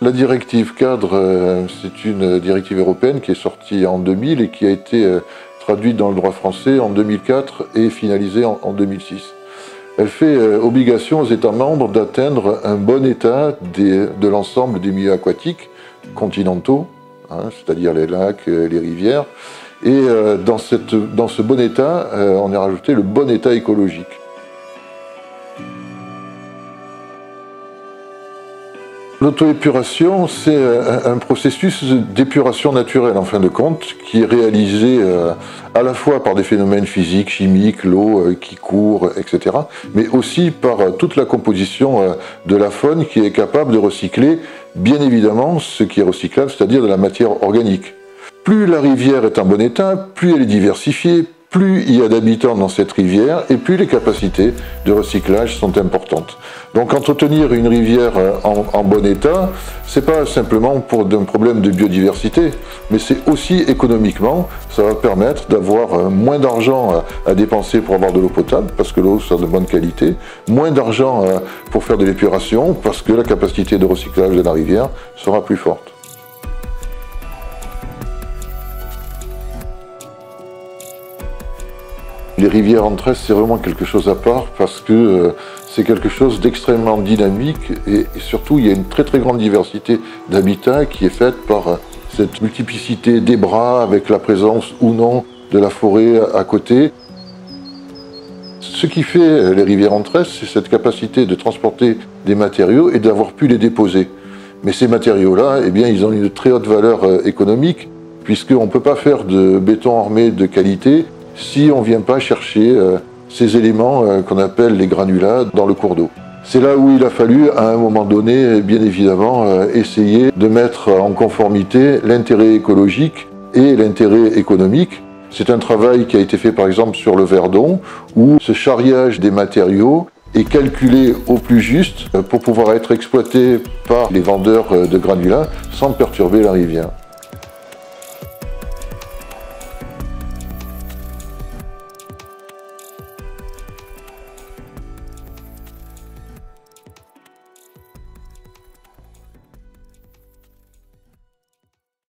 La directive cadre, c'est une directive européenne qui est sortie en 2000 et qui a été traduite dans le droit français en 2004 et finalisée en 2006. Elle fait obligation aux États membres d'atteindre un bon état de l'ensemble des milieux aquatiques continentaux, hein, c'est-à-dire les lacs, les rivières, et dans ce bon état, on a rajouté le bon état écologique. L'auto-épuration, c'est un processus d'épuration naturelle, en fin de compte, qui est réalisé à la fois par des phénomènes physiques, chimiques, l'eau qui court, etc., mais aussi par toute la composition de la faune qui est capable de recycler, bien évidemment, ce qui est recyclable, c'est-à-dire de la matière organique. Plus la rivière est en bon état, plus elle est diversifiée, plus il y a d'habitants dans cette rivière et plus les capacités de recyclage sont importantes. Donc entretenir une rivière en bon état, c'est pas simplement pour un problème de biodiversité, mais c'est aussi économiquement, ça va permettre d'avoir moins d'argent à dépenser pour avoir de l'eau potable, parce que l'eau sera de bonne qualité, moins d'argent pour faire de l'épuration, parce que la capacité de recyclage de la rivière sera plus forte. Les rivières entre elles, c'est vraiment quelque chose à part parce que c'est quelque chose d'extrêmement dynamique et surtout il y a une très grande diversité d'habitats qui est faite par cette multiplicité des bras avec la présence ou non de la forêt à côté. Ce qui fait les rivières entre elles, c'est cette capacité de transporter des matériaux et d'avoir pu les déposer. Mais ces matériaux-là, eh bien, ils ont une très haute valeur économique puisqu'on ne peut pas faire de béton armé de qualité si on ne vient pas chercher ces éléments qu'on appelle les granulats dans le cours d'eau. C'est là où il a fallu, à un moment donné, bien évidemment, essayer de mettre en conformité l'intérêt écologique et l'intérêt économique. C'est un travail qui a été fait par exemple sur le Verdon, où ce charriage des matériaux est calculé au plus juste pour pouvoir être exploité par les vendeurs de granulats sans perturber la rivière.